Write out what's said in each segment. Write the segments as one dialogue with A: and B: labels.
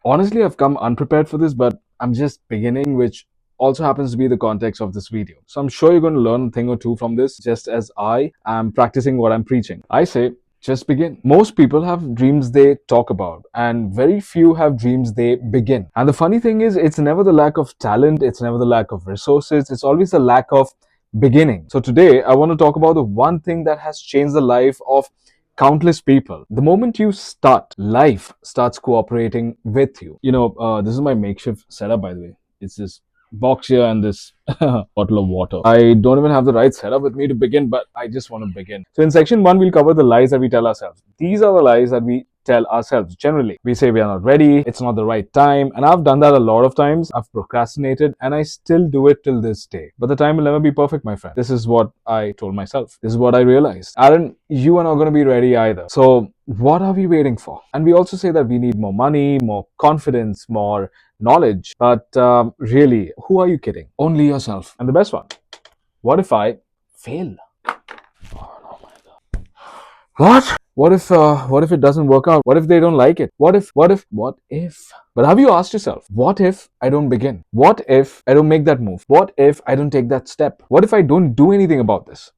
A: Honestly, I've come unprepared for this, but I'm just beginning, which also happens to be the context of this video. So I'm sure you're going to learn a thing or two from this, just as I am practicing what I'm preaching. I say, just begin. Most people have dreams they talk about, and very few have dreams they begin. And the funny thing is, it's never the lack of talent, it's never the lack of resources, it's always the lack of beginning. So today, I want to talk about the one thing that has changed the life of countless people. The moment you start, life starts cooperating with you. This is my makeshift setup, by the way. It's this box here and this bottle of water. I don't even have the right setup with me to begin, but I just want to begin. So, in section one, we'll cover the lies that we tell ourselves. These are the lies that we tell ourselves generally. We say we are not ready, it's not the right time, and I've done that a lot of times. I've procrastinated and I still do it till this day. But the time will never be perfect, my friend. This is what I told myself. This is what I realized. Aaron, you are not going to be ready either. So, what are we waiting for? And we also say that we need more money, more confidence, more knowledge. But really, who are you kidding? Only yourself. And the best one, what if I fail? Oh my God. What? What if it doesn't work out? What if they don't like it? What if? But have you asked yourself, what if I don't begin? What if I don't make that move? What if I don't take that step? What if I don't do anything about this?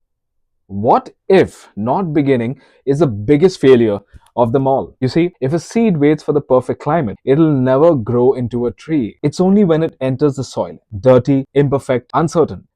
A: What if not beginning is the biggest failure of them all? You see, if a seed waits for the perfect climate, it'll never grow into a tree. It's only when it enters the soil, dirty, imperfect, uncertain.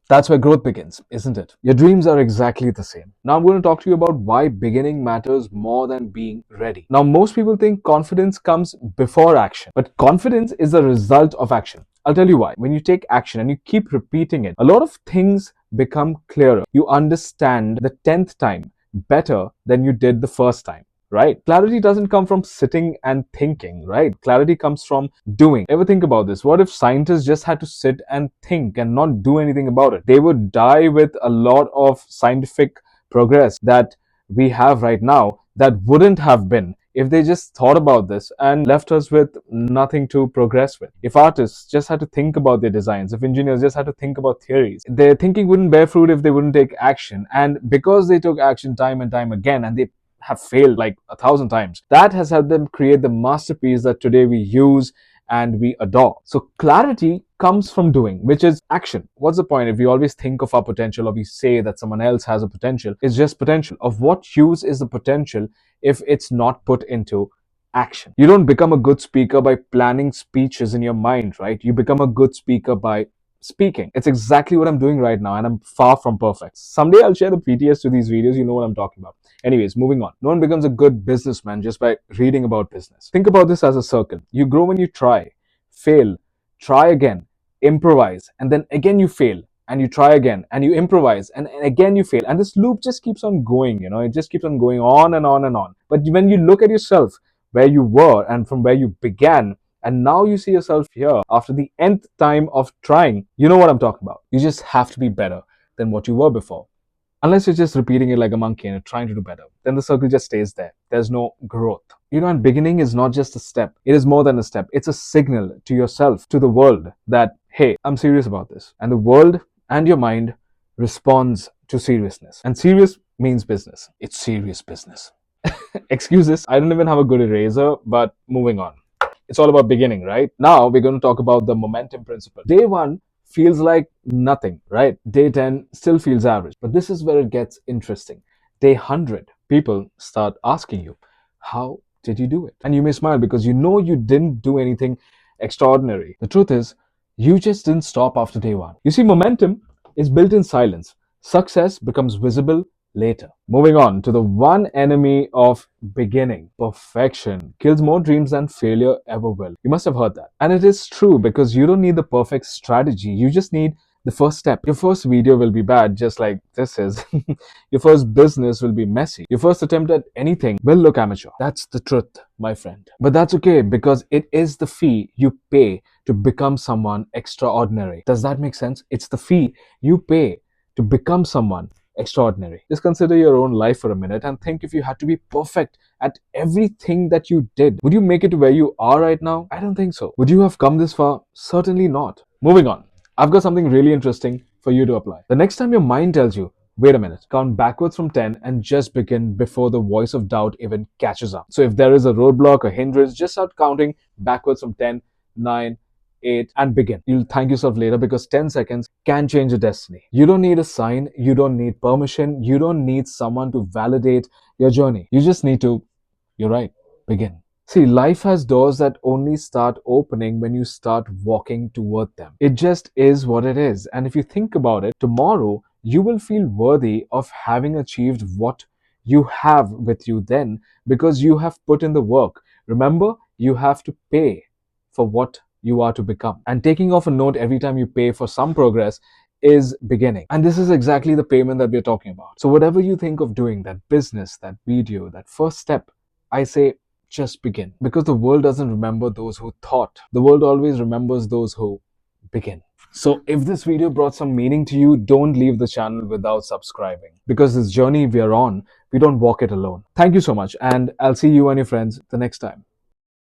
A: That's where growth begins, isn't it? Your dreams are exactly the same. Now, I'm going to talk to you about why beginning matters more than being ready. Now, most people think confidence comes before action, but confidence is a result of action. I'll tell you why. When you take action and you keep repeating it, a lot of things become clearer. You understand the 10th time better than you did the first time. Right? Clarity doesn't come from sitting and thinking, right? Clarity comes from doing. Ever think about this? What if scientists just had to sit and think and not do anything about it? They would die with a lot of scientific progress that we have right now that wouldn't have been if they just thought about this and left us with nothing to progress with. If artists just had to think about their designs, if engineers just had to think about theories, their thinking wouldn't bear fruit if they wouldn't take action. And because they took action time and time again and they have failed like 1,000 times, that has helped them create the masterpiece that today we use and we adore. So clarity comes from doing, which is action. What's the point if we always think of our potential or we say that someone else has a potential? It's just potential. Of what use is the potential if it's not put into action? You don't become a good speaker by planning speeches in your mind, right? You become a good speaker by speaking. It's exactly what I'm doing right now, and I'm far from perfect. Someday I'll share the PTS to these videos. You know what I'm talking about. Anyways, moving on. No one becomes a good businessman just by reading about business. Think about this as a circle. You grow when you try, fail, try again, improvise, and then again you fail, and you try again, and you improvise, and again you fail. And this loop just keeps on going, it just keeps on going on and on and on. But when you look at yourself, where you were and from where you began, and now you see yourself here after the nth time of trying, you know what I'm talking about. You just have to be better than what you were before. Unless you're just repeating it like a monkey and you're trying to do better, then the circle just stays there. There's no growth. And beginning is not just a step. It is more than a step. It's a signal to yourself, to the world that, hey, I'm serious about this. And the world and your mind responds to seriousness. And serious means business. It's serious business. Excuse this, I don't even have a good eraser, but moving on. It's all about beginning, right? Now we're going to talk about the momentum principle. Day one feels like nothing, right? Day 10 still feels average. But this is where it gets interesting. Day 100, people start asking you, how did you do it? And you may smile because you know you didn't do anything extraordinary. The truth is, you just didn't stop after day one. You see, momentum is built in silence. Success becomes visible later. Moving on to the one enemy of beginning: perfection kills more dreams than failure ever will. You must have heard that. And it is true, because you don't need the perfect strategy. You just need the first step. Your first video will be bad, just like this is. Your first business will be messy. Your first attempt at anything will look amateur. That's the truth, my friend. But that's okay, because it is the fee you pay to become someone extraordinary. Does that make sense? It's the fee you pay to become someone extraordinary. Just consider your own life for a minute and think, if you had to be perfect at everything that you did, would you make it to where you are right now? I don't think so. Would you have come this far? Certainly not. Moving on. I've got something really interesting for you to apply. The next time your mind tells you, wait a minute, count backwards from 10 and just begin before the voice of doubt even catches up. So if there is a roadblock, a hindrance, just start counting backwards from 10, 9, 8, and begin. You'll thank yourself later because 10 seconds can change your destiny. You don't need a sign, you don't need permission, you don't need someone to validate your journey. You just need to, you're right, begin. See, life has doors that only start opening when you start walking toward them. It just is what it is. And if you think about it, tomorrow you will feel worthy of having achieved what you have with you then because you have put in the work. Remember, you have to pay for what you are to become. And taking off a note every time you pay for some progress is beginning. And this is exactly the payment that we're talking about. So, whatever you think of doing, that business, that video, that first step, I say just begin. Because the world doesn't remember those who thought, the world always remembers those who begin. So, if this video brought some meaning to you, don't leave the channel without subscribing. Because this journey we are on, we don't walk it alone. Thank you so much, and I'll see you and your friends the next time.